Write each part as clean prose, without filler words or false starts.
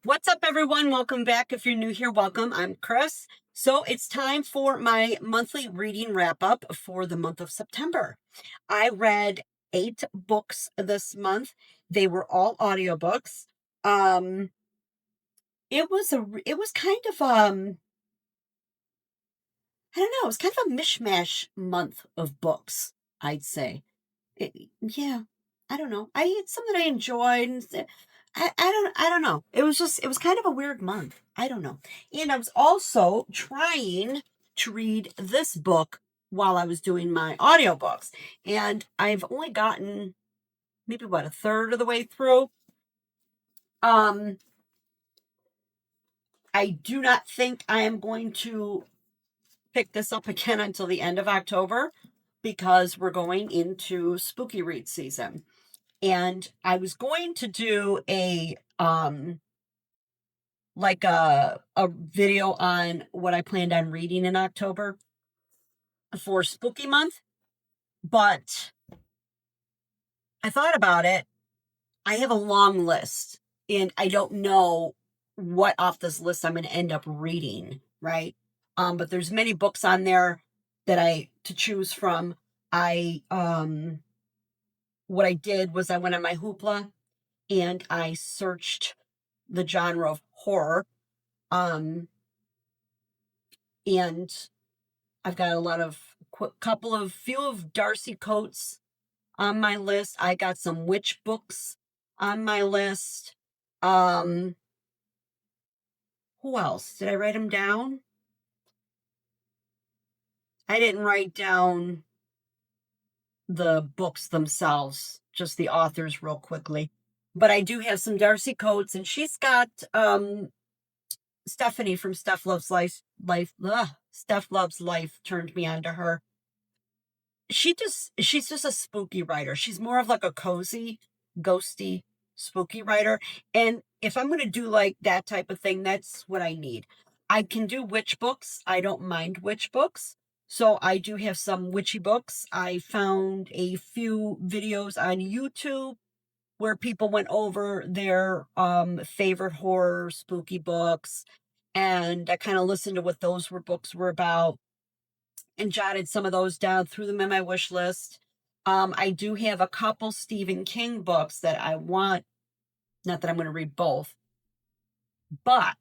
What's up, everyone? Welcome back. If you're new here, welcome. I'm Chris. So it's time for my monthly reading wrap up for the month of September. I read 8 books this month. They were all audiobooks. Um, it was kind of I don't know, it was kind of a mishmash month of books, I'd say. Yeah, I don't know. I had some that I enjoyed. I don't know. It was kind of a weird month. I don't know. And I was also trying to read this book while I was doing my audiobooks. And I've only gotten maybe a third of the way through. Um, I do not think I am going to pick this up again until the end of October because we're going into spooky read season. And I was going to do a video on what I planned on reading in October for spooky month, but I thought about it. I have a long list and I don't know what off this list I'm going to end up reading, right? But there's many books on there that I to choose from. What I did was I went on my Hoopla and I searched the genre of horror. Um, and I've got a lot of few of Darcy Coates on my list. I got some witch books on my list. Um, who else? Did I write them down? I didn't write down the books themselves, just the authors real quickly. But I do have some Darcy Coates, and she's got Stephanie from Steph Loves Steph Loves Life turned me on to her. She's just a spooky writer. She's more of like a cozy, ghosty, spooky writer. And if I'm going to do like that type of thing, that's what I need. I can do witch books. I don't mind witch books. So I do have some witchy books. I found a few videos on YouTube where people went over their favorite horror spooky books, and I kind of listened to what those books were about and jotted some of those down, threw them in my wish list. I do have a couple Stephen King books that I want, not that I'm going to read both, but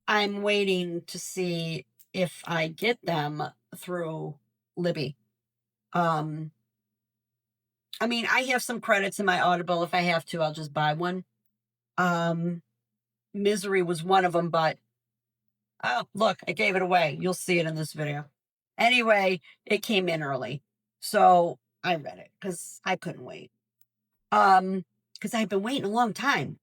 I'm waiting to see if I get them through Libby. I mean, I have some credits in my Audible. If I have to, I'll just buy one. Misery was one of them, but oh, look, I gave it away. You'll see it in this video. Anyway, it came in early. So I read it because I couldn't wait. Because I've been waiting a long time.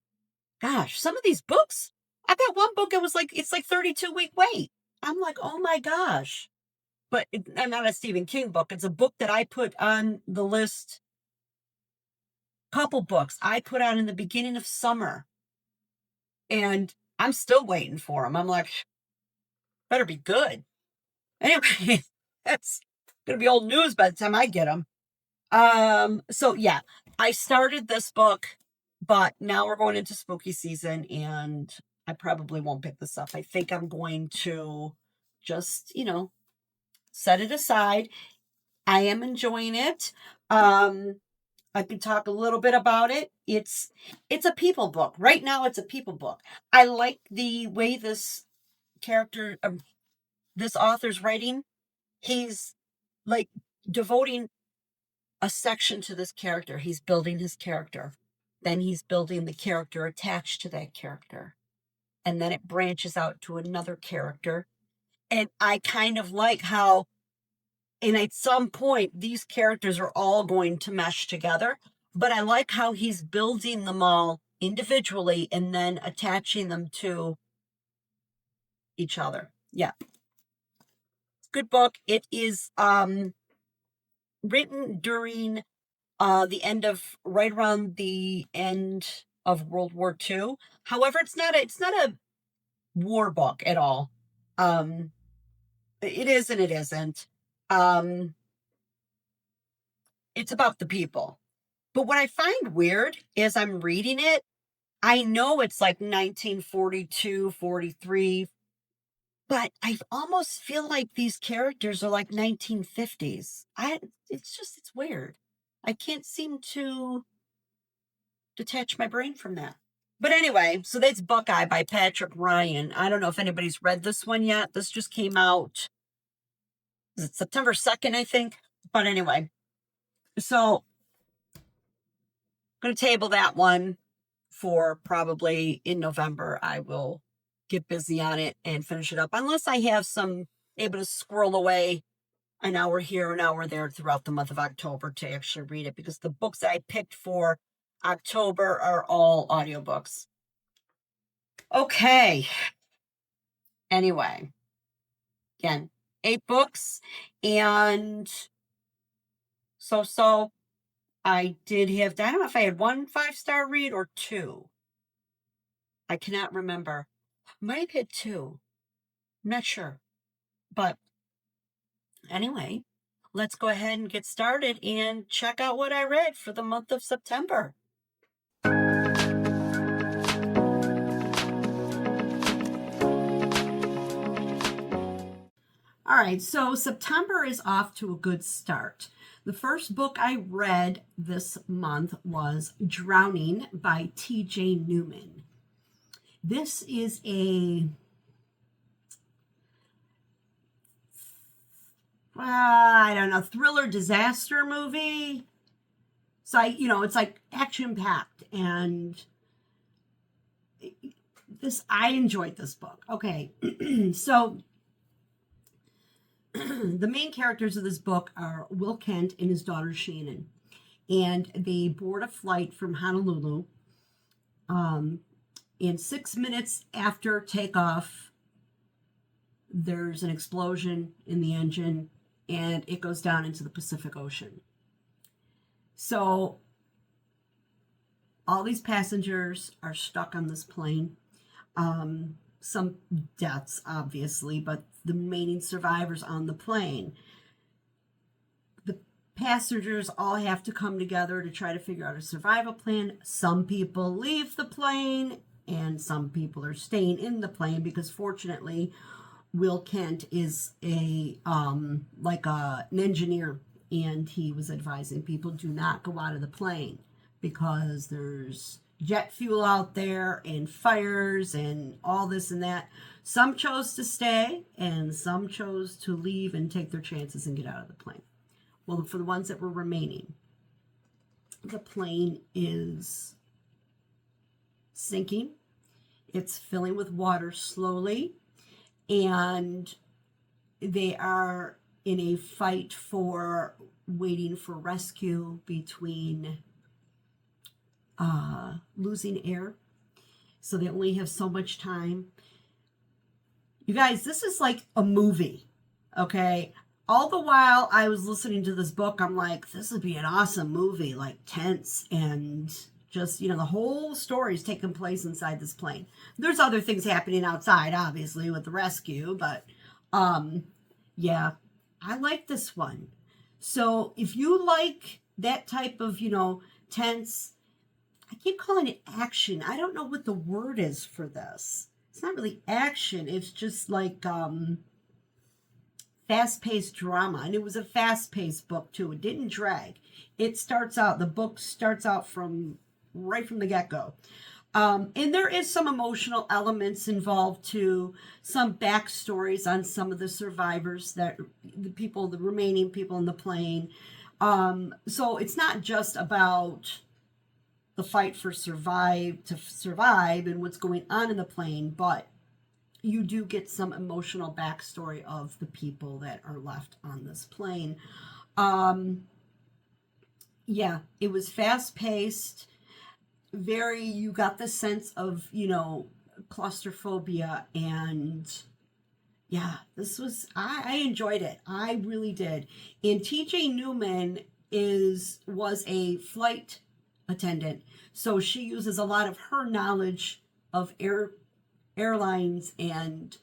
Gosh, some of these books, I got one book, it's like 32-week wait. I'm like, oh my gosh. But I'm not a Stephen King book. It's a book that I put on the list. Couple books I put on in the beginning of summer. And I'm still waiting for them. I'm like, better be good. Anyway, that's gonna be old news by the time I get them. So yeah, I started this book, but now we're going into spooky season and I probably won't pick this up. I think I'm going to just, set it aside. I am enjoying it. I can talk a little bit about it. It's a people book. Right now it's a people book. I like the way this character this author's writing. He's like devoting a section to this character. He's building his character. Then he's building the character attached to that character. And then it branches out to another character. And I kind of like how, and at some point, these characters are all going to mesh together. But I like how he's building them all individually and then attaching them to each other. Yeah. Good book. It is written during right around the end of World War II. However, it's not a war book at all. It is and it isn't. It's about the people. But what I find weird is I'm reading it. I know it's like 1942, 43, but I almost feel like these characters are like 1950s. It's weird. I can't seem to detach my brain from that. But anyway, so that's Buckeye by Patrick Ryan. I don't know if anybody's read this one yet. This just came out, is it September 2nd, I think? But anyway, so I'm going to table that one for probably in November. I will get busy on it and finish it up, unless I have some able to squirrel away an hour here, an hour there throughout the month of October to actually read it, because the books I picked for October are all audiobooks. Okay. Anyway, again, 8 books. And so I did have, I don't know if I had 1 5-star read or 2. I cannot remember. Might have had 2. I'm not sure. But anyway, let's go ahead and get started and check out what I read for the month of September. All right, so September is off to a good start. The first book I read this month was Drowning by T.J. Newman. This is a I don't know, thriller disaster movie. So it's like action packed, and I enjoyed this book. Okay, so the main characters of this book are Will Kent and his daughter Shannon, and they board a flight from Honolulu. And 6 minutes after takeoff, there's an explosion in the engine, and it goes down into the Pacific Ocean. So all these passengers are stuck on this plane. Some deaths, obviously, but the remaining survivors on the plane. The passengers all have to come together to try to figure out a survival plan. Some people leave the plane, and some people are staying in the plane because, fortunately, Will Kent is an engineer, and he was advising people do not go out of the plane because there's jet fuel out there and fires and all this and that. Some chose to stay, and some chose to leave and take their chances and get out of the plane. Well, for the ones that were remaining, the plane is sinking. It's filling with water slowly, and they are in a fight for waiting for rescue between losing air. So they only have so much time. You guys, this is like a movie, okay? All the while I was listening to this book, I'm like, this would be an awesome movie, like tense, and just, the whole story is taking place inside this plane. There's other things happening outside, obviously, with the rescue, but yeah, I like this one. So if you like that type of, tense, I keep calling it action. I don't know what the word is for this. It's not really action. It's just like fast-paced drama. And it was a fast-paced book, too. It didn't drag. The book starts out right from the get-go. And there is some emotional elements involved, too. Some backstories on some of the survivors, the remaining people in the plane. So it's not just about the fight to survive and what's going on in the plane, but you do get some emotional backstory of the people that are left on this plane. Yeah, it was fast-paced. You got the sense of, claustrophobia, and yeah, I enjoyed it. I really did. And TJ Newman was a flight attendant, so she uses a lot of her knowledge of airlines and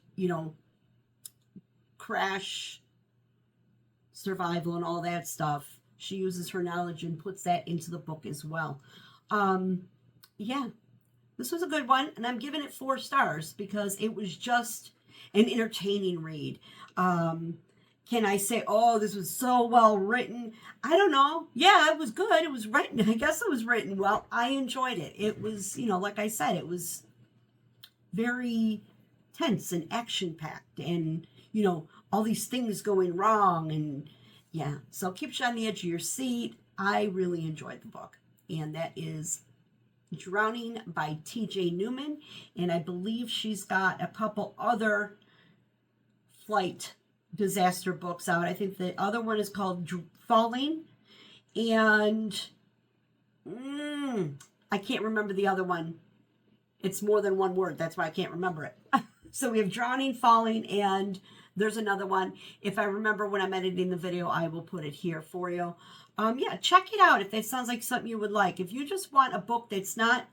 crash survival and all that stuff. She uses her knowledge and puts that into the book as well. Yeah, this was a good one, and I'm giving it 4 stars because it was just an entertaining read. Can I say, oh, this was so well written? I don't know. Yeah, it was good. It was written. I guess it was written well. I enjoyed it. It was, like I said, it was very tense and action packed, and all these things going wrong, and yeah, so keeps you on the edge of your seat. I really enjoyed the book, and that is Drowning by T.J. Newman, and I believe she's got a couple other flight disaster books out. I think the other one is called Falling, and I can't remember the other one. It's more than one word. That's why I can't remember it. So we have Drowning, Falling, and there's another one. If I remember when I'm editing the video, I will put it here for you. Yeah, check it out if that sounds like something you would like. If you just want a book that's not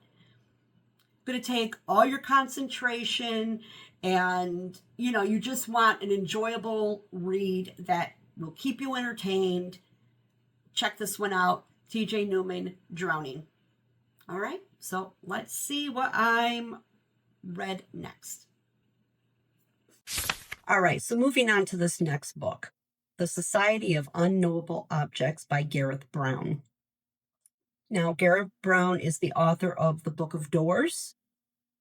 going to take all your concentration, and you just want an enjoyable read that will keep you entertained, check this one out. TJ Newman, Drowning. All right, so let's see what I'm read next. All right, so moving on to this next book, The Society of Unknowable Objects by Gareth Brown. Now, Gareth Brown is the author of The Book of Doors,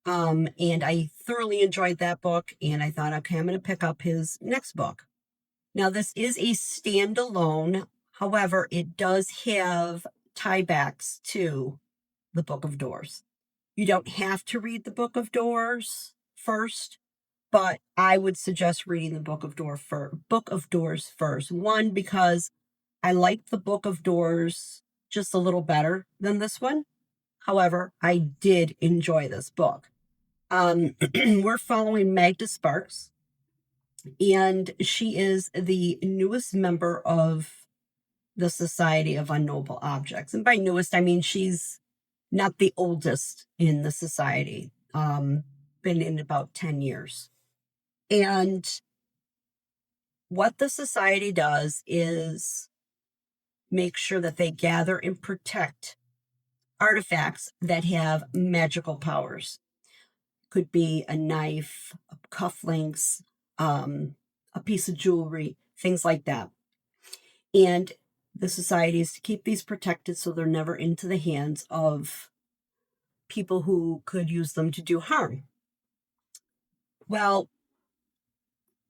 and I thoroughly enjoyed that book, and I thought, okay, I'm going to pick up his next book. Now, this is a standalone. However, it does have tiebacks to The Book of Doors. You don't have to read The Book of Doors first, but I would suggest reading the Book of Doors first. One, because I liked the Book of Doors just a little better than this one. However, I did enjoy this book. We're following Magda Sparks, and she is the newest member of the Society of Unknowable Objects. And by newest, I mean she's not the oldest in the society. Been in about 10 years. And what the society does is make sure that they gather and protect artifacts that have magical powers. Could be a knife, cufflinks, a piece of jewelry, things like that. And the society is to keep these protected so they're never into the hands of people who could use them to do harm. Well,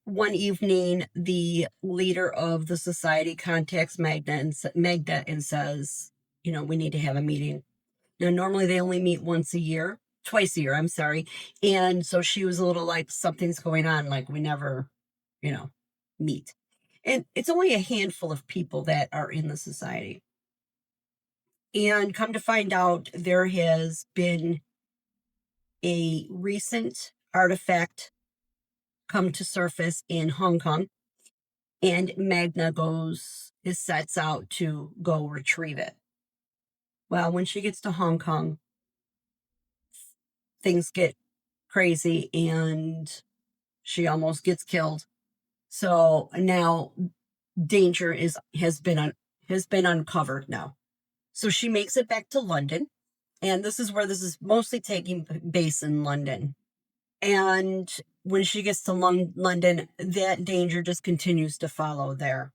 one evening, the leader of the society contacts Magda and says, we need to have a meeting. Now, normally they only meet twice a year, I'm sorry. And so she was a little like, something's going on, like we never, meet. And it's only a handful of people that are in the society. And come to find out, there has been a recent artifact come to surface in Hong Kong, and Magna sets out to go retrieve it. Well, when she gets to Hong Kong, things get crazy and she almost gets killed. So now danger has been uncovered now. So she makes it back to London, and this is where this is mostly taking place in London. And when she gets to London, that danger just continues to follow there.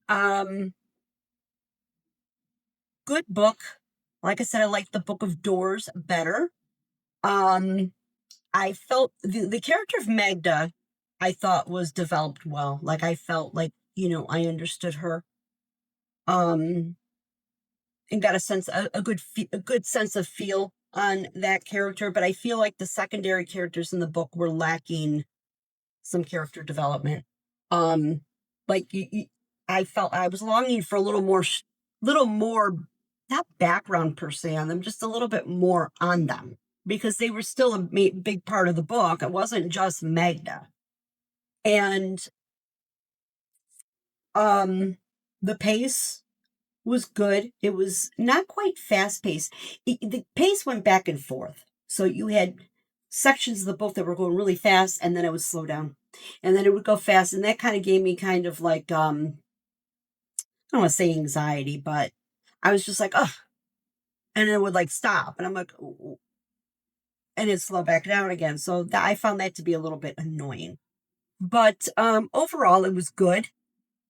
Good book. Like I said, I like the Book of Doors better. I felt the character of Magda, I thought, was developed well. Like I felt like, I understood her. And got a good sense of feel on that character, but I feel like the secondary characters in the book were lacking some character development. I felt I was longing for a little more, not background per se on them, just a little bit more on them, because they were still a big part of the book. It wasn't just Magda. And the pace was good. It was not quite fast paced. The pace went back and forth. So you had sections of the book that were going really fast, and then it would slow down, and then it would go fast. And that kind of gave me kind of like, I don't want to say anxiety, but I was just like, ugh. And it would like stop. And I'm like, and it slowed back down again. So I found that to be a little bit annoying. But overall, it was good.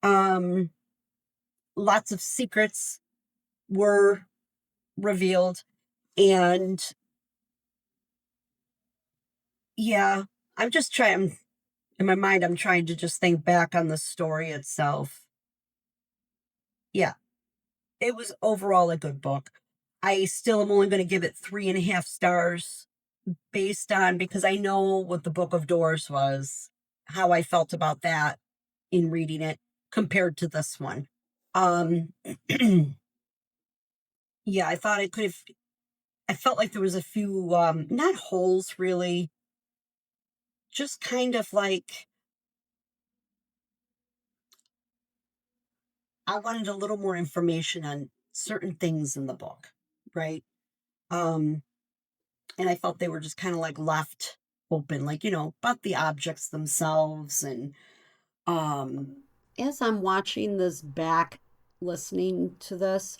Um, Lots of secrets were revealed, and yeah, I'm just trying. In my mind, I'm trying to just think back on the story itself. Yeah, it was overall a good book. I still am only going to give it 3.5 stars based on, because I know what the Book of Doors was, how I felt about that in reading it compared to this one. Um, yeah, I thought it could have, I felt like there was a few, not holes really, just kind of like, I wanted a little more information on certain things in the book, right? Um, and I felt they were just kind of like left open, like, about the objects themselves. And as I'm watching this back, listening to this,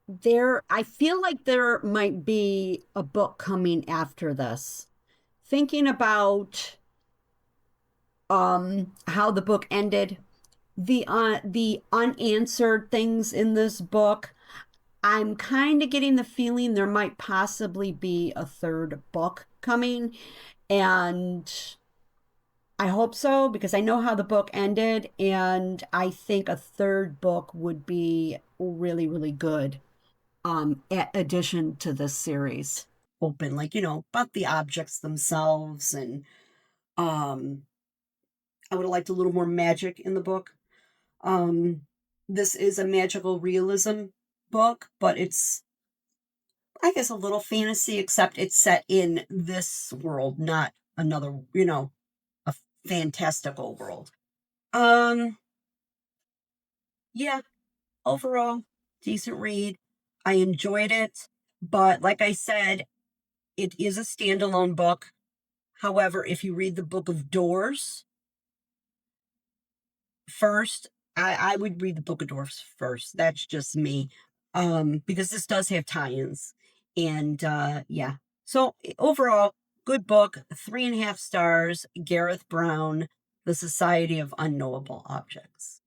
I feel like there might be a book coming after this. Thinking about how the book ended, the unanswered things in this book, I'm kind of getting the feeling there might possibly be a third book coming. And I hope so, because I know how the book ended, and I think a third book would be really, really good addition to this series. Open, like, about the objects themselves. And um I would have liked a little more magic in the book. Um this is a magical realism book, but it's, I guess, a little fantasy, except it's set in this world, not another, a fantastical world. Um, yeah, overall, decent read. I enjoyed it, but like I said, it is a standalone book. However, if you read the Book of Doors first, I would read the Book of Doors first. That's just me. Because this does have tie-ins. And yeah. So overall, good book, 3.5 stars, Gareth Brown, The Society of Unknowable Objects.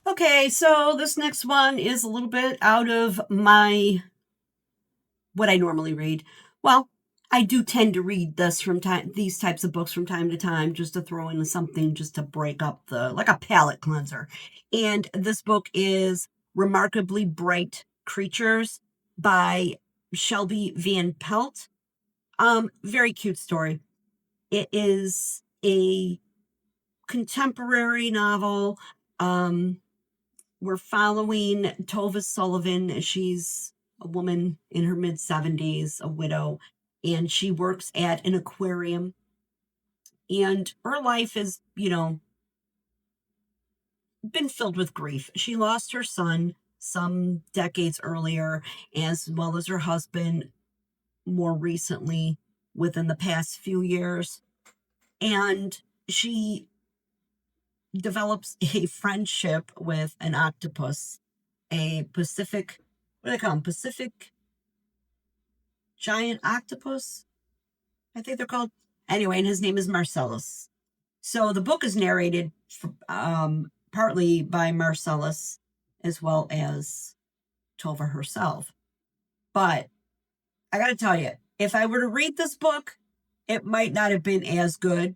Okay, so this next one is a little bit out of what I normally read. Well, I do tend to read these types of books from time to time, just to throw in something just to break up like a palate cleanser. And this book is Remarkably Bright Creatures by Shelby Van Pelt. Very cute story. It is a contemporary novel. We're following Tova Sullivan. She's a woman in her mid 70s, a widow, and she works at an aquarium. And her life has, been filled with grief. She lost her son some decades earlier, as well as her husband more recently within the past few years. And she develops a friendship with an octopus, a Pacific, what do they call them? Pacific giant octopus, I think they're called. Anyway, and his name is Marcellus. So the book is narrated partly by Marcellus as well as Tova herself. But I got to tell you, if I were to read this book, it might not have been as good.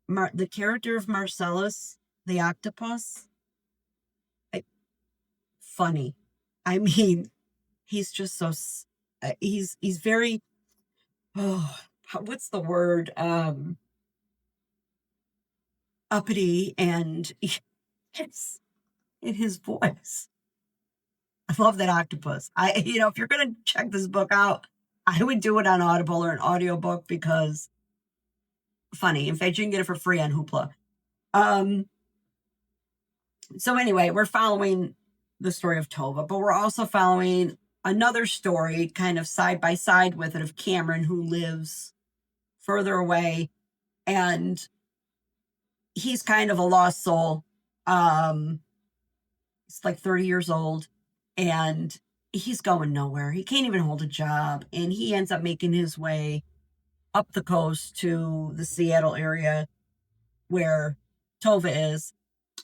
The character of Marcellus, the octopus, funny. I mean, he's just so he's very, oh, what's the word, uppity, and it's in his voice. I love that octopus. If you're gonna check this book out, I would do it on Audible or an audiobook, because funny. In fact, you can get it for free on Hoopla. So anyway, we're following the story of Tova, but we're also following another story kind of side by side with it, of Cameron, who lives further away, and he's kind of a lost soul. He's like 30 years old, and he's going nowhere. He can't even hold a job. And he ends up making his way up the coast to the Seattle area where Tova is.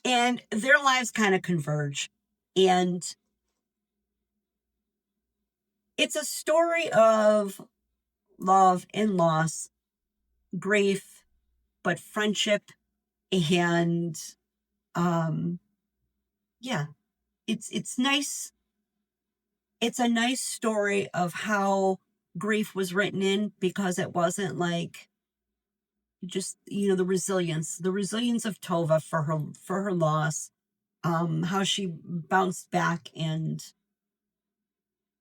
And their lives kind of converge. And it's a story of love and loss, grief, but friendship. And yeah, it's nice. It's a nice story of how grief was written in, because it wasn't like just, the resilience of Tova for her loss, how she bounced back, and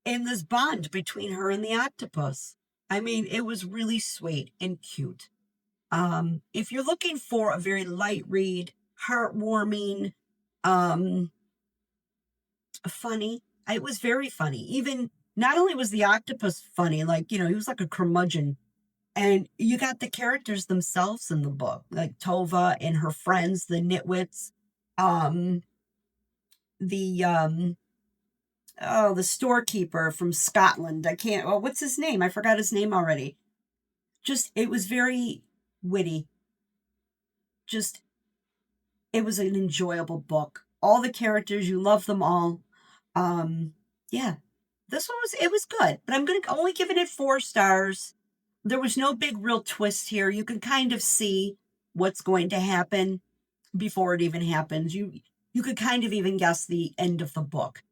this bond between her and the octopus. I mean, it was really sweet and cute. If you're looking for a very light read, heartwarming, funny, it was very funny. Even not only was the octopus funny, like, he was like a curmudgeon. And you got the characters themselves in the book, like Tova and her friends, the nitwits, um, the the storekeeper from Scotland. I can't. Oh, what's his name? I forgot his name already. Just, it was very witty. Just, it was an enjoyable book. All the characters, you love them all. Yeah, this one it was good, but I'm gonna only giving it 4 stars. There was no big real twist here. You can kind of see what's going to happen before it even happens. You could kind of even guess the end of the book.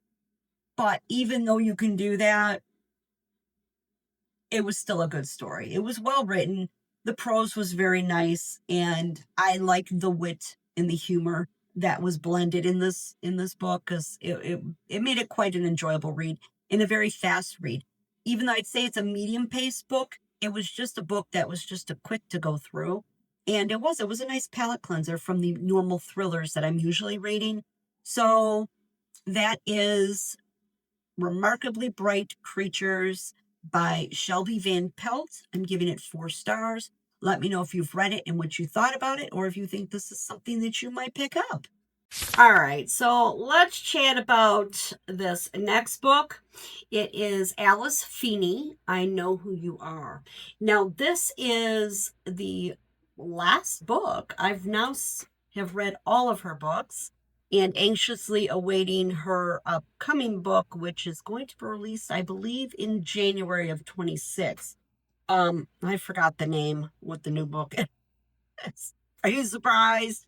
But even though you can do that, it was still a good story. It was well written. The prose was very nice, and I liked the wit and the humor that was blended in this book, because it made it quite an enjoyable read and a very fast read. Even though I'd say it's a medium paced book, it was just a book that was just a quick to go through. And it was a nice palate cleanser from the normal thrillers that I'm usually reading. So that is Remarkably Bright Creatures by Shelby Van Pelt. I'm giving it 4 stars. Let me know if you've read it and what you thought about it, or if you think this is something that you might pick up. All right, so let's chat about this next book. It is Alice Feeney, I Know Who You Are. Now, this is the last book. I've now have read all of her books, and anxiously awaiting her upcoming book, which is going to be released, I believe, in January of 26. I forgot the name, what the new book is. Are you surprised?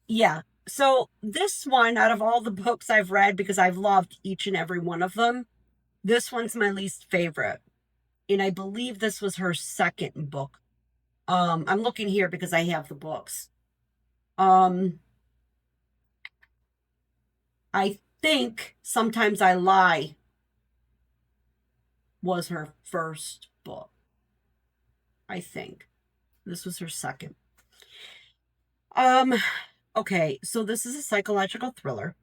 Yeah. So this one, out of all the books I've read, because I've loved each and every one of them, this one's my least favorite. And I believe this was her second book. I'm looking here because I have the books. I think Sometimes I Lie was her first book. I think this was her second. Okay, so this is a psychological thriller,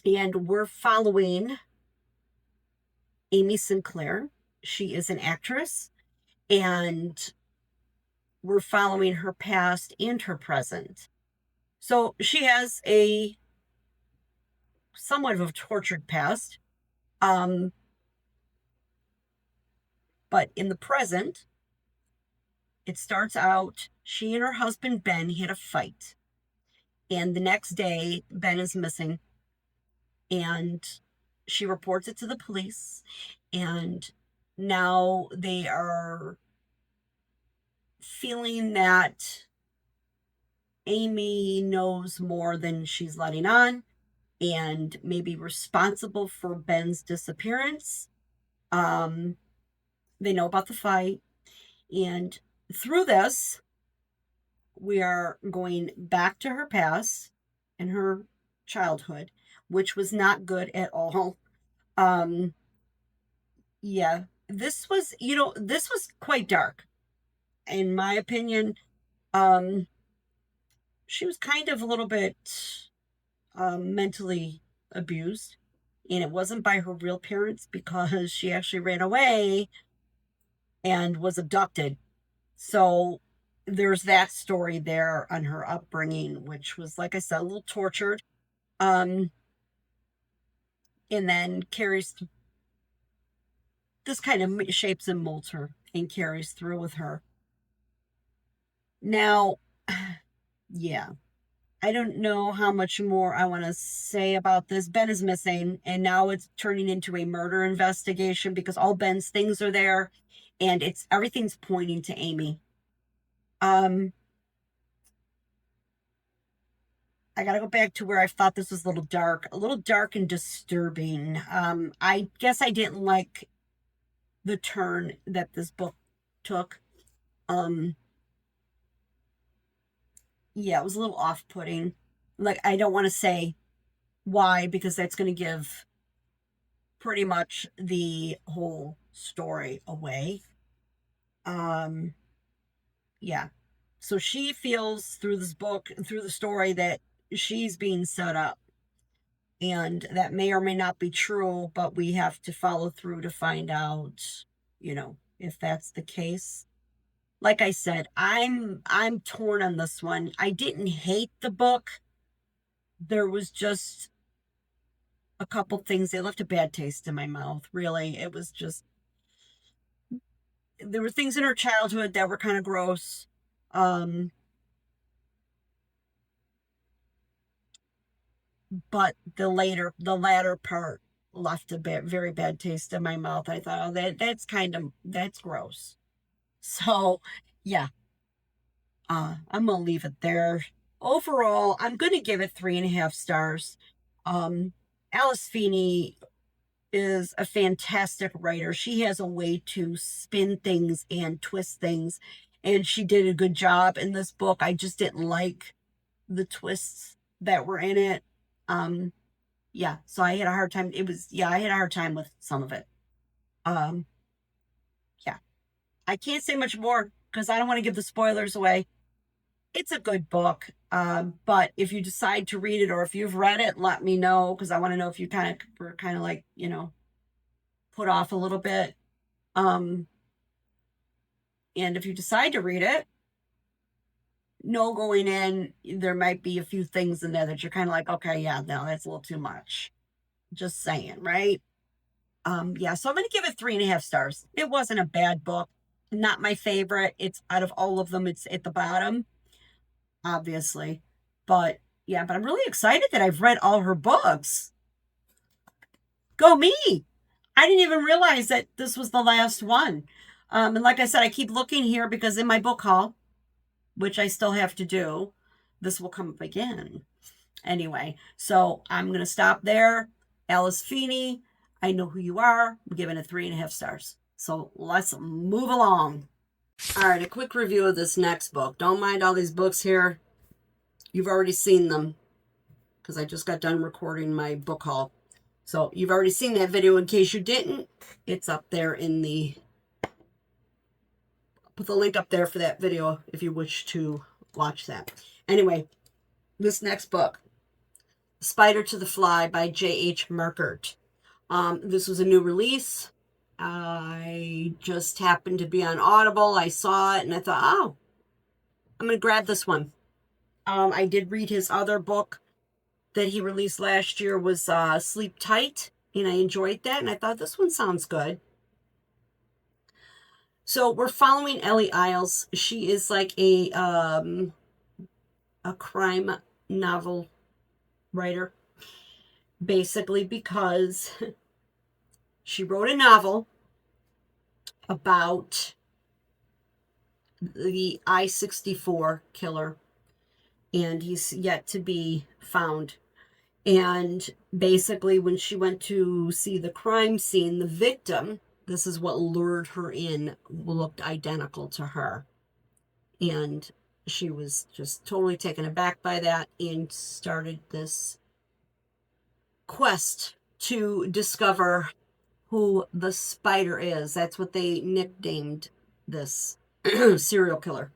and we're following Amy Sinclair. She is an actress, and we're following her past and her present. So she has a somewhat of a tortured past. But in the present, it starts out, she and her husband Ben had a fight. And the next day, Ben is missing. And she reports it to the police. And now they are feeling that Amy knows more than she's letting on, and may be responsible for Ben's disappearance. They know about the fight. And through this, we are going back to her past and her childhood, which was not good at all. Yeah, this was quite dark, in my opinion. She was kind of a little bit mentally abused, and it wasn't by her real parents, because she actually ran away and was abducted. So there's that story there on her upbringing, which was, like I said, a little tortured. Um, and then carries, this kind of shapes and molds her and carries through with her. Now, yeah, I don't know how much more I want to say about this. Ben is missing, and now it's turning into a murder investigation because all Ben's things are there, and everything's pointing to Amy. I gotta go back to where I thought this was a little dark and disturbing. I guess I didn't like the turn that this book took. Um, yeah, it was a little off-putting. Like, I don't want to say why because that's going to give pretty much the whole story away. Yeah. So she feels through this book, through the story, that she's being set up. And that may or may not be true, but we have to follow through to find out, if that's the case. Like I said, I'm torn on this one. I didn't hate the book. There was just a couple things that left a bad taste in my mouth. Really, it was just, there were things in her childhood that were kind of gross. But the latter part left a very bad taste in my mouth. I thought, oh, that's gross. So, yeah, I'm gonna leave it there. Overall, I'm gonna give it 3.5 stars. Um, Alice Feeney is a fantastic writer. She has a way to spin things and twist things, and she did a good job in this book. I just didn't like the twists that were in it. Yeah, so I had a hard time. I had a hard time with some of it. Um, yeah, I can't say much more because I don't want to give the spoilers away. It's a good book. But if you decide to read it or if you've read it, let me know because I want to know if you were kind of like, put off a little bit. And if you decide to read it, know going in, there might be a few things in there that you're kind of like, okay, yeah, no, that's a little too much. Just saying, right? Yeah, so I'm going to give it 3.5 stars. It wasn't a bad book. Not my favorite. It's out of all of them, it's at the bottom, obviously. But yeah, but I'm really excited that I've read all her books. Go me! I didn't even realize that this was the last one. And like I said, I keep looking here because in my book haul, which I still have to do, this will come up again. Anyway, so I'm going to stop there. Alice Feeney, I know who you are. I'm giving it 3.5 stars. So let's move along. All right, a quick review of this next book. Don't mind all these books here. You've already seen them because I just got done recording my book haul. So you've already seen that video. In case you didn't, it's up there in the... I'll put the link up there for that video if you wish to watch that. Anyway, this next book, Spider to the Fly by J.H. Markert. This was a new release. I just happened to be on Audible. I saw it and I thought, oh, I'm going to grab this one. I did read his other book that he released last year was Sleep Tight, and I enjoyed that, and I thought this one sounds good. So we're following Ellie Isles. She is like a crime novel writer, basically, because she wrote a novel about the I-64 killer, and he's yet to be found. And basically, when she went to see the crime scene, the victim, this is what lured her in, looked identical to her. And she was just totally taken aback by that and started this quest to discover who the spider is. That's what they nicknamed this serial killer.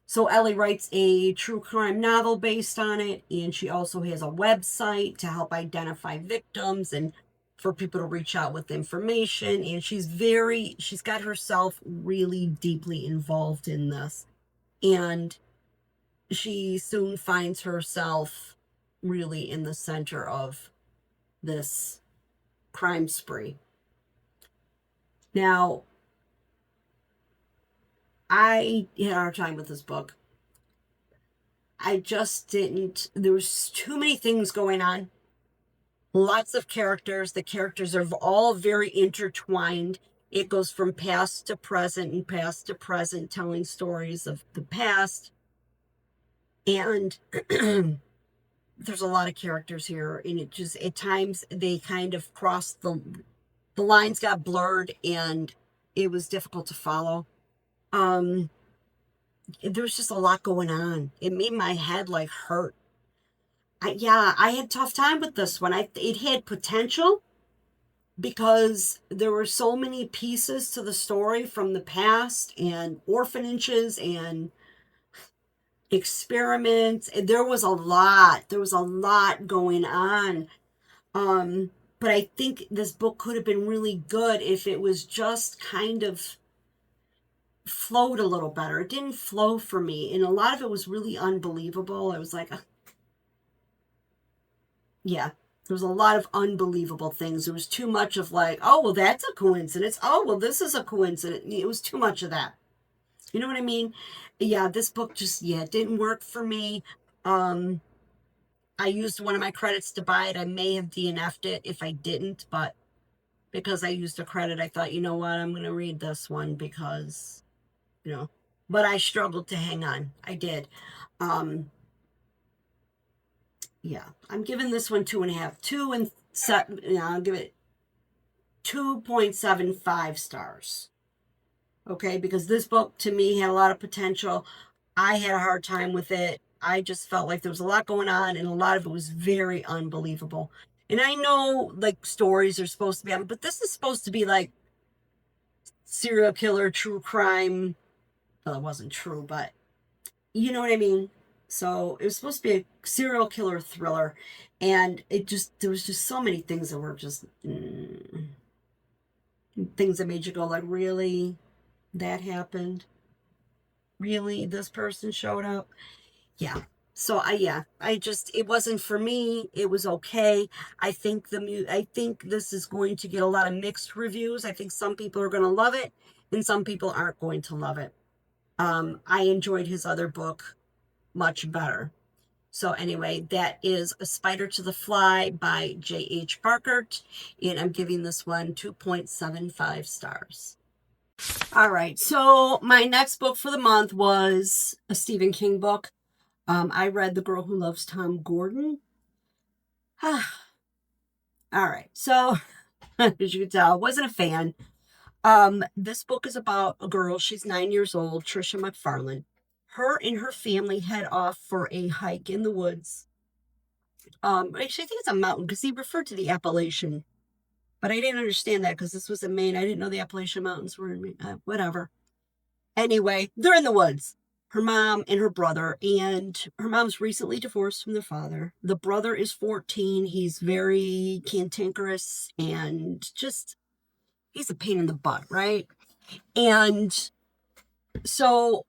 So Ellie writes a true crime novel based on it, and she also has a website to help identify victims and for people to reach out with information. And she's got herself really deeply involved in this. And she soon finds herself really in the center of this crime spree. Now, I had a hard time with this book. I just didn't, there was too many things going on. Lots of characters. The characters are all very intertwined. It goes from past to present and past to present, telling stories of the past. And there's a lot of characters here, and it just, at times they kind of crossed the lines got blurred, and it was difficult to follow. There was just a lot going on. It made my head like hurt. I had a tough time with this one. It had potential because there were so many pieces to the story from the past and orphanages and experiments. There was a lot. There was a lot going on. But I think this book could have been really good if it was just kind of flowed a little better. It didn't flow for me, and a lot of it was really unbelievable. I was like, yeah, there was a lot of unbelievable things. There was too much of like, oh, well, that's a coincidence. Oh, well, this is a coincidence. It was too much of that. You know what I mean? Yeah, this book just, yeah, it didn't work for me. I used one of my credits to buy it. I may have DNF'd it if I didn't, but because I used a credit, I thought, you know what, I'm going to read this one because, you know, but I struggled to hang on. I did. Yeah, I'm giving this one 2.5. I'll give it 2.75 stars. Okay, because this book to me had a lot of potential. I had a hard time with it. I just felt like there was a lot going on, and a lot of it was very unbelievable. And I know like stories are supposed to be on, but this is supposed to be like serial killer, true crime. Well, it wasn't true, but you know what I mean? So it was supposed to be a serial killer thriller, and there was just so many things that were just things that made you go like, really? That happened? Really? This person showed up? Yeah. So it wasn't for me. It was okay. I think this is going to get a lot of mixed reviews. I think some people are going to love it and some people aren't going to love it. I enjoyed his other book much better. So anyway, that is A Spider to the Fly by J.H. Markert, and I'm giving this one 2.75 stars. All right, so my next book for the month was a Stephen King book. I read The Girl Who Loves Tom Gordon. All right, so as you can tell, I wasn't a fan. This book is about a girl. She's 9 years old, Trisha McFarlane. Her and her family head off for a hike in the woods. Actually, I think it's a mountain because he referred to the Appalachian, but I didn't understand that because this was in Maine. I didn't know the Appalachian Mountains were in Maine. Whatever. Anyway, they're in the woods. Her mom and her brother, and her mom's recently divorced from the father. The brother is 14. He's very cantankerous and just, he's a pain in the butt, right? And so,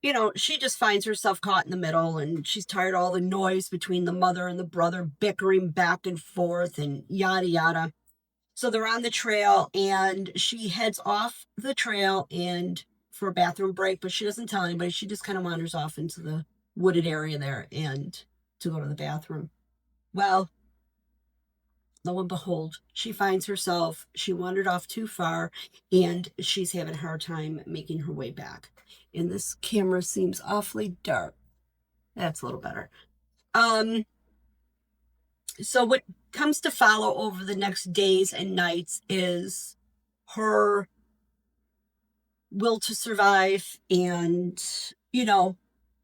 you know, she just finds herself caught in the middle, and she's tired of all the noise between the mother and the brother bickering back and forth and yada yada. So they're on the trail, and she heads off the trail and for a bathroom break, but she doesn't tell anybody. She just kind of wanders off into the wooded area there and to go to the bathroom. Well, lo and behold, she wandered off too far, and she's having a hard time making her way back. And this camera seems awfully dark. That's a little better. So what comes to follow over the next days and nights is her will to survive and, you know,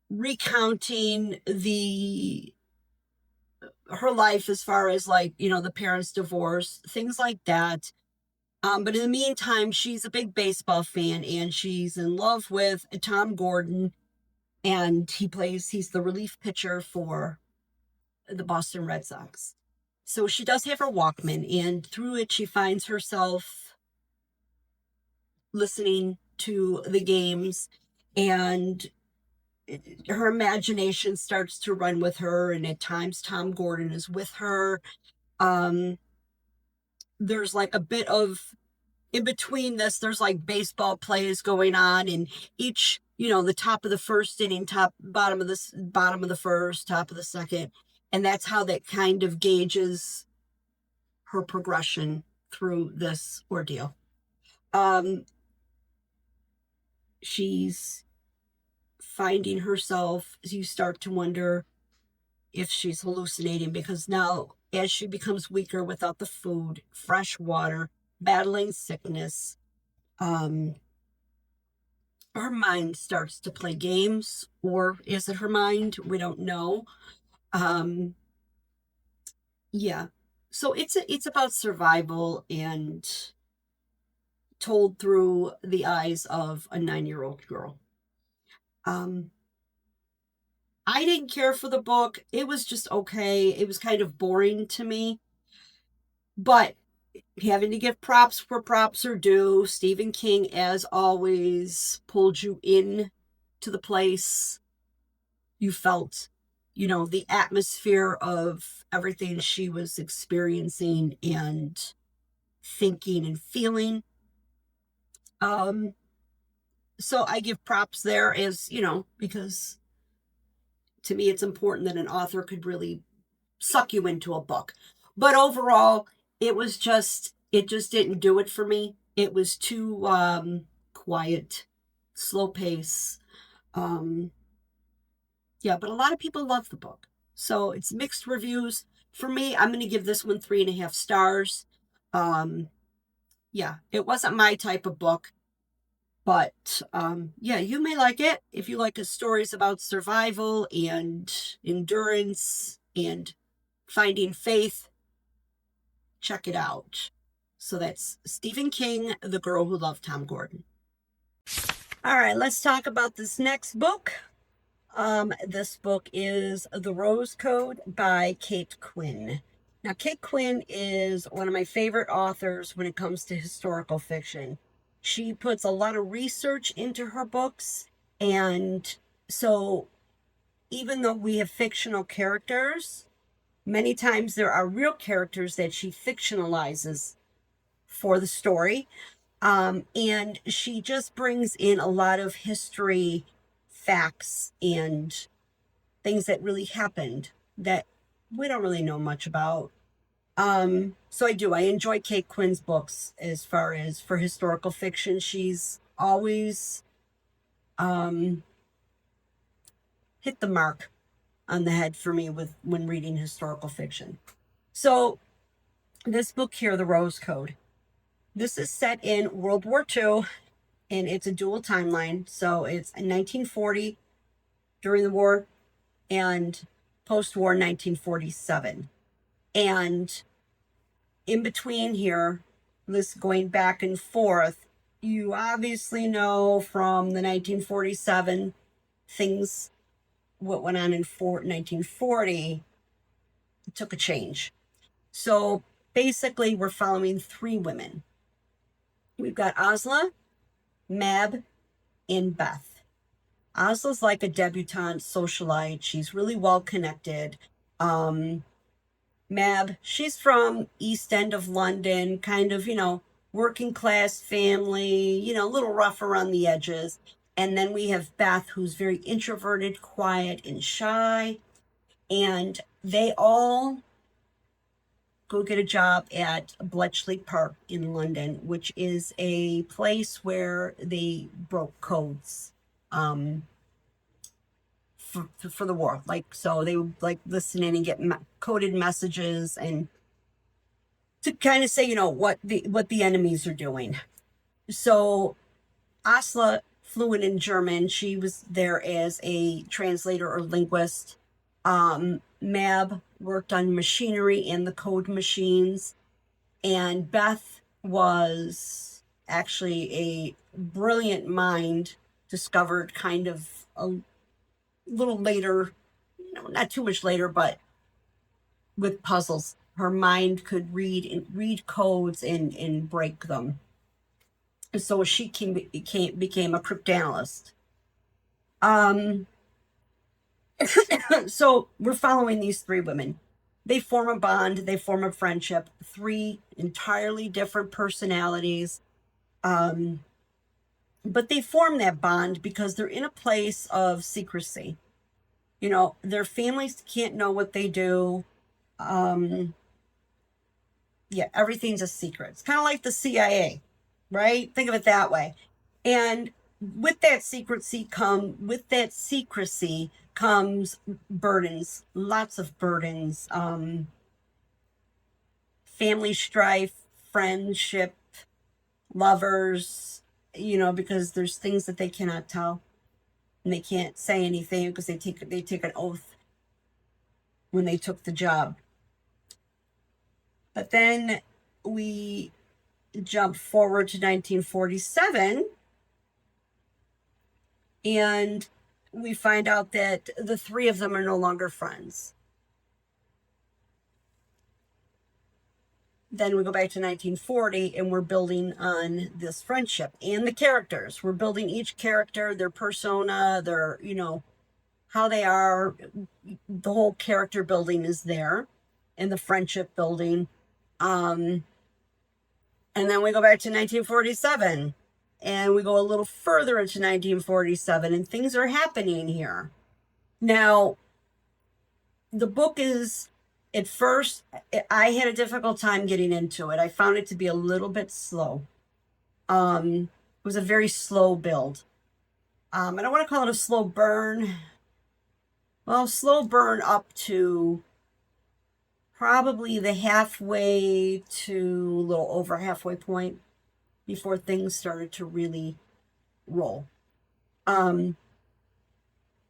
recounting her life as far as like, you know, the parents' divorce, things like that. But in the meantime, she's a big baseball fan, and she's in love with Tom Gordon, and he's the relief pitcher for the Boston Red Sox. So she does have her Walkman, and through it, she finds herself listening to the games, and her imagination starts to run with her, and at times Tom Gordon is with her. There's like a bit of in between this, there's like baseball plays going on, and each, the top of the first inning, bottom of the first, top of the second, and that's how that kind of gauges her progression through this ordeal. She's finding herself, you start to wonder if she's hallucinating, because now as she becomes weaker without the food, fresh water, battling sickness, her mind starts to play games. Or is it her mind? We don't know. Yeah. So it's about survival, and told through the eyes of a 9-year-old girl. I didn't care for the book. It was just okay. It was kind of boring to me. But having to give props where props are due, Stephen King, as always, pulled you in to the place. You felt, the atmosphere of everything she was experiencing and thinking and feeling. So I give props there, as, because to me it's important that an author could really suck you into a book. But overall, it just didn't do it for me. It was too quiet, slow pace. Yeah, but a lot of people love the book. So it's mixed reviews. For me, I'm going to give this one 3.5 stars. Yeah, it wasn't my type of book. But yeah, you may like it if you like stories about survival and endurance and finding faith. Check it out. So that's Stephen King, The Girl Who Loved Tom Gordon. All right, let's talk about this next book. This book is The Rose Code by Kate Quinn. Now, Kate Quinn is one of my favorite authors when it comes to historical fiction. She puts a lot of research into her books, and so even though we have fictional characters, many times there are real characters that she fictionalizes for the story. And she just brings in a lot of history, facts, and things that really happened that we don't really know much about. So I enjoy Kate Quinn's books as far as for historical fiction. She's always hit the mark on the head for me when reading historical fiction. So this book here, The Rose Code, this is set in World War II, and it's a dual timeline. So it's in 1940 during the war and post-war 1947. And in between here, this going back and forth, you obviously know from the 1947 things, what went on in 1940 took a change. So basically, we're following 3 women. We've got Asla, Mab, and Beth. Asla's like a debutante socialite. She's really well connected. Mab, she's from East End of London, kind of, working class family, a little rough around the edges. And then we have Beth, who's very introverted, quiet, and shy. And they all go get a job at Bletchley Park in London, which is a place where they broke codes for the war. So they would listen in and get coded messages, and to kind of say, what the enemies are doing. So Asla, fluent in German, she was there as a translator or linguist. Mab worked on machinery and the code machines, and Beth was actually a brilliant mind, discovered kind of a little later, not too much later, but with puzzles. Her mind could read codes and break them. So she became a cryptanalyst. So we're following these three women. They form a bond, they form a friendship, three entirely different personalities. Um, but they form that bond because they're in a place of secrecy. You know, their families can't know what they do. Um, yeah, everything's a secret. It's kind of like the CIA, right? Think of it that way. And with that secrecy comes burdens, lots of burdens, family strife, friendship, lovers, you know, because there's things that they cannot tell and they can't say anything because they take an oath when they took the job. But then we jump forward to 1947 and we find out that the three of them are no longer friends. Then we go back to 1940 and we're building on this friendship and the characters. We're building each character, their persona, their, you know, how they are. The whole character building is there and the friendship building. And then we go back to 1947 and we go a little further into 1947 and things are happening here. Now, the book is, at first, I had a difficult time getting into it. I found it to be a little bit slow. It was a very slow build. I don't want to call it a slow burn. Well, slow burn up to probably the halfway to a little over halfway point before things started to really roll.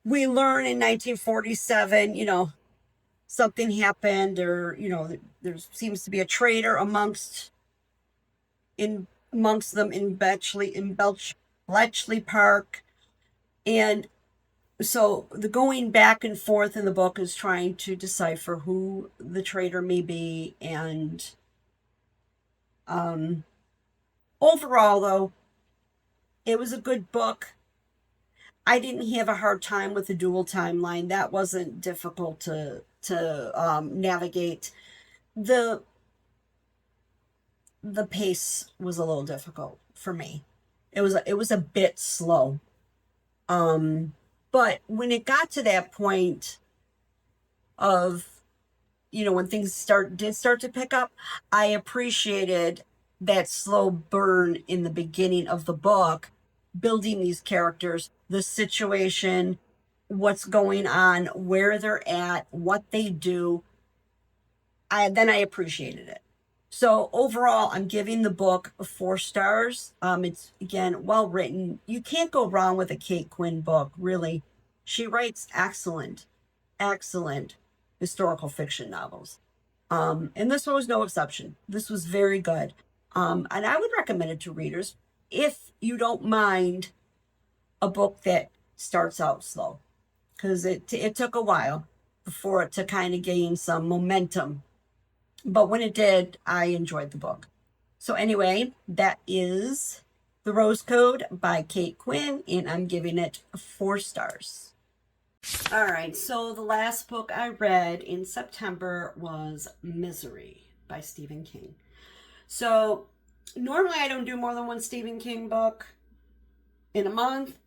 We learn in 1947, you know, something happened, or you know, there seems to be a traitor amongst them in Bletchley Park, and so the going back and forth in the book is trying to decipher who the traitor may be, and overall, though, it was a good book. I didn't have a hard time with the dual timeline. That wasn't difficult to navigate. The pace was a little difficult for me. It was a bit slow. But when it got to that point of, you know, when things did start to pick up, I appreciated that slow burn in the beginning of the book, building these characters, the situation, what's going on, where they're at, what they do. Then I appreciated it. So overall, I'm giving the book 4 stars. It's, again, well written. You can't go wrong with a Kate Quinn book, really. She writes excellent, excellent historical fiction novels. And this one was no exception. This was very good. And I would recommend it to readers if you don't mind a book that starts out slow, because it took a while for it to kind of gain some momentum. But when it did, I enjoyed the book. So anyway, that is The Rose Code by Kate Quinn, and I'm giving it 4 stars. All right, so the last book I read in September was Misery by Stephen King. So normally I don't do more than one Stephen King book in a month,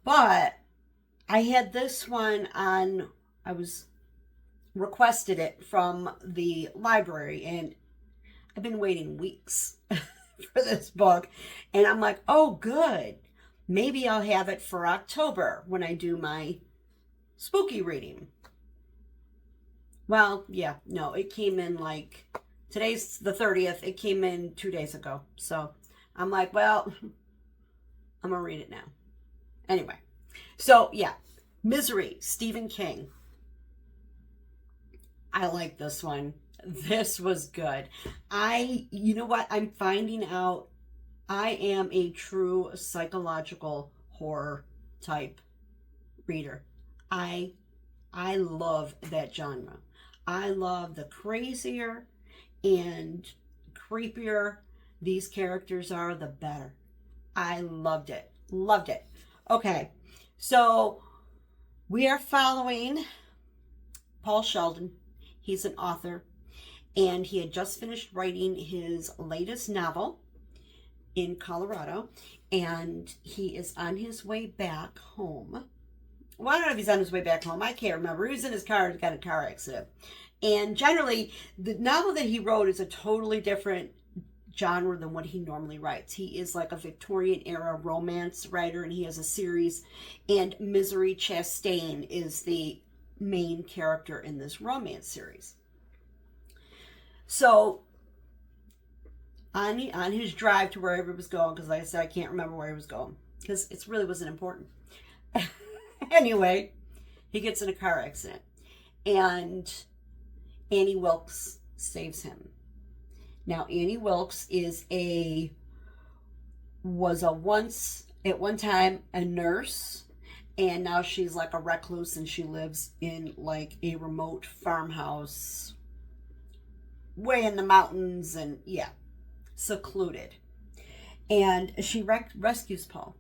but I had this one on, I was requested it from the library, and I've been waiting weeks for this book, and I'm like, oh good, maybe I'll have it for October when I do my spooky reading. Well, yeah, no, it came in like, today's the 30th, it came in 2 days ago, so I'm like, well, I'm gonna read it now. Anyway, so yeah, Misery, Stephen King. I like this one. This was good. You know what? I'm finding out I am a true psychological horror type reader. I love that genre. I love the crazier and creepier these characters are, the better. I loved it. Loved it. Okay. So We are following Paul Sheldon. He's an author, and he had just finished writing his latest novel in Colorado, and he is on his way back home. Well, I don't know if he's on his way back home. I can't remember. He was in his car and got in a car accident. And generally, the novel that he wrote is a totally different genre than what he normally writes. He is like a Victorian era romance writer, and he has a series, and Misery Chastain is the main character in this romance series. So on his drive to wherever he was going, because like I said, I can't remember where he was going because it really wasn't important. Anyway, he gets in a car accident, and Annie Wilkes saves him. Now, Annie Wilkes was once at one time a nurse, and now she's like a recluse, and she lives in like a remote farmhouse way in the mountains, and yeah, secluded. And she rescues Paul.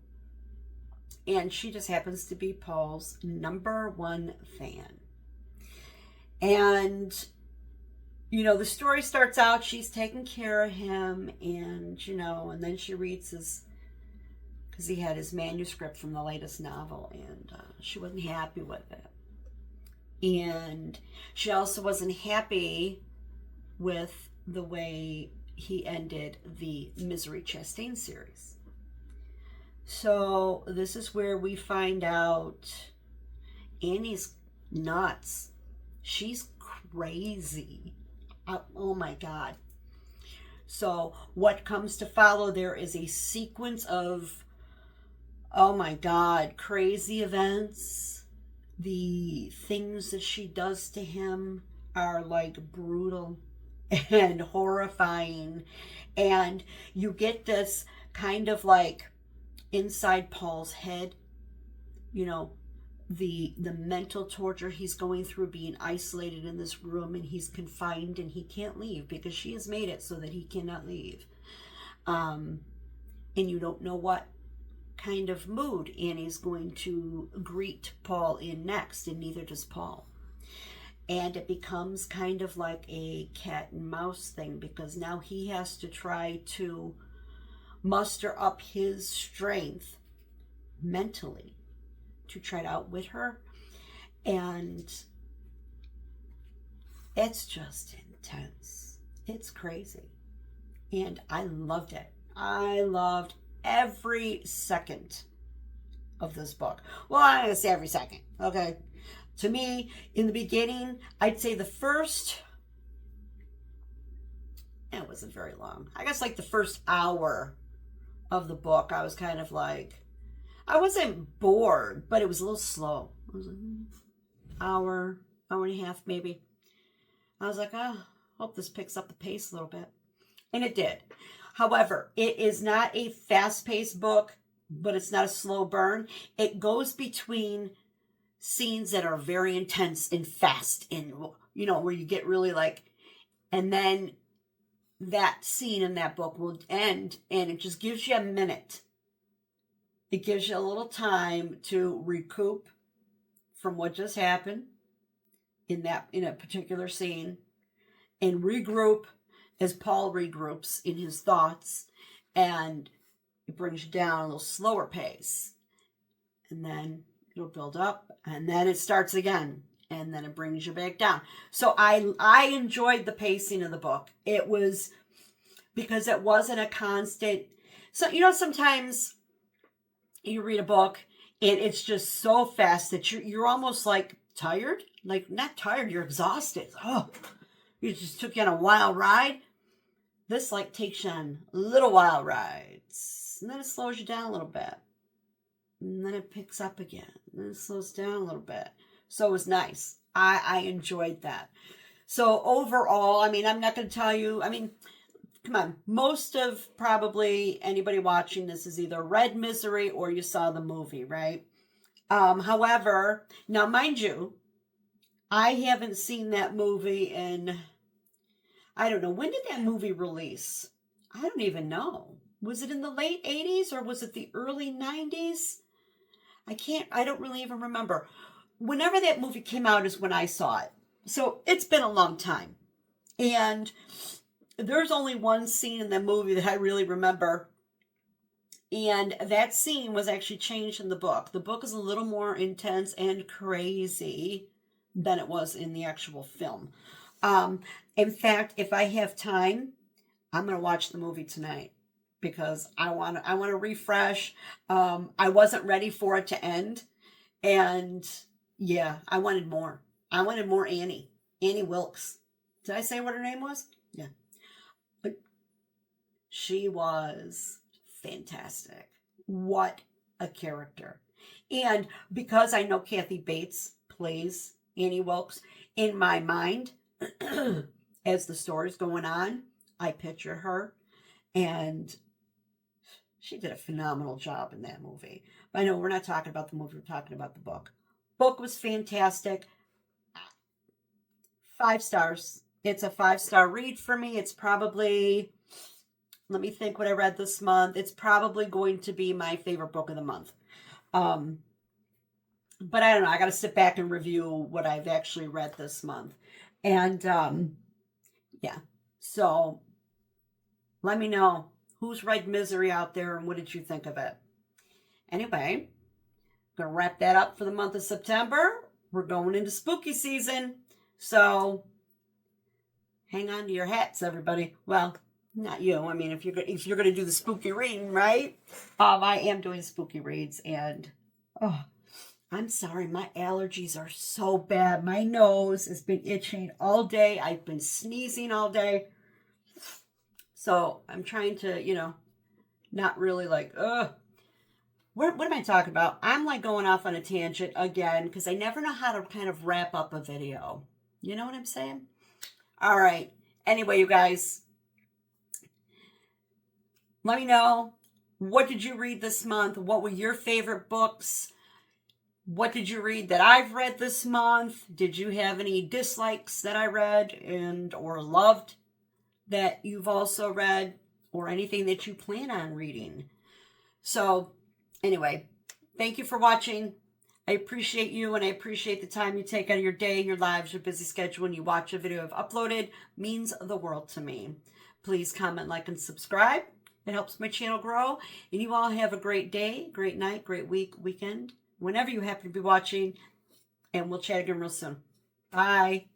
And she just happens to be Paul's #1 fan. And, you know, the story starts out, she's taking care of him, and, you know, and then she reads because he had his manuscript from the latest novel, and she wasn't happy with it. And she also wasn't happy with the way he ended the Misery Chastain series. So this is where we find out Annie's nuts. She's crazy. Oh my God. So what comes to follow, there is a sequence of, oh my God, crazy events. The things that she does to him are like brutal and horrifying. And you get this kind of like inside Paul's head, you know, the mental torture he's going through, being isolated in this room, and he's confined and he can't leave because she has made it so that he cannot leave. And you don't know what kind of mood Annie's going to greet Paul in next, and neither does Paul. And it becomes kind of like a cat and mouse thing, because now he has to try to muster up his strength mentally to try to outwit her. And it's just intense. It's crazy. And I loved it. I loved every second of this book. Well, I'm going to say every second, okay? To me, in the beginning, I'd say the first, it wasn't very long. I guess like the first hour of the book, I was kind of like, I wasn't bored, but it was a little slow. It was like hour and a half maybe. I was like, oh, hope this picks up the pace a little bit. And it did. However, it is not a fast-paced book, but it's not a slow burn. It goes between scenes that are very intense and fast, and, you know, where you get really like, and then that scene in that book will end, and it just gives you a minute. It gives you a little time to recoup from what just happened in a particular scene, and regroup as Paul regroups in his thoughts, and it brings you down a little slower pace, and then it'll build up, and then it starts again, and then it brings you back down. So I enjoyed the pacing of the book. It was because it wasn't a constant. So, you know, sometimes you read a book and it's just so fast that you're almost like tired. Like, not tired, you're exhausted. Oh, you just took you on a wild ride. This like takes you on little wild rides, and then it slows you down a little bit, and then it picks up again, and then it slows down a little bit. So it was nice. I enjoyed that. So overall, I mean, I'm not going to tell you, I mean, come on, most of probably anybody watching this has either read Misery or you saw the movie, right? However, now mind you, I haven't seen that movie in, I don't know, when did that movie release? I don't even know. Was it in the late 80s or was it the early 90s? I don't really even remember. whenever that movie came out is when I saw it. So it's been a long time. And there's only one scene in the movie that I really remember. And that scene was actually changed in the book. The book is a little more intense and crazy than it was in the actual film. In fact, if I have time, I'm going to watch the movie tonight because I want to refresh. I wasn't ready for it to end. And yeah, I wanted more. I wanted more Annie. Annie Wilkes. Did I say what her name was? Yeah. But she was fantastic. What a character. And because I know Kathy Bates plays Annie Wilkes, in my mind, as the story's going on, I picture her. And she did a phenomenal job in that movie. But I know we're not talking about the movie, we're talking about the book. Book was fantastic. 5 stars. It's a 5-star read for me. It's probably, let me think what I read this month. It's probably going to be my favorite book of the month. But I don't know. I got to sit back and review what I've actually read this month. And yeah. So let me know who's read Misery out there and what did you think of it. Anyway, I'm going to wrap that up for the month of September. We're going into spooky season. So hang on to your hats, everybody. Well, not you. I mean, if you're going to do the spooky reading, right? I am doing spooky reads, and I'm sorry, my allergies are so bad. My nose has been itching all day. I've been sneezing all day. So I'm trying to, not really like, what am I talking about? I'm like going off on a tangent again because I never know how to kind of wrap up a video. You know what I'm saying? All right. Anyway, you guys, let me know, what did you read this month? What were your favorite books? What did you read that I've read this month? Did you have any dislikes that I read and or loved that you've also read, or anything that you plan on reading? So anyway, thank you for watching. I appreciate you, and I appreciate the time you take out of your day, your lives, your busy schedule, and you watch a video I've uploaded. Means the world to me. Please comment, like, and subscribe. It helps my channel grow. And you all have a great day, great night, great week, weekend, whenever you happen to be watching. And we'll chat again real soon. Bye.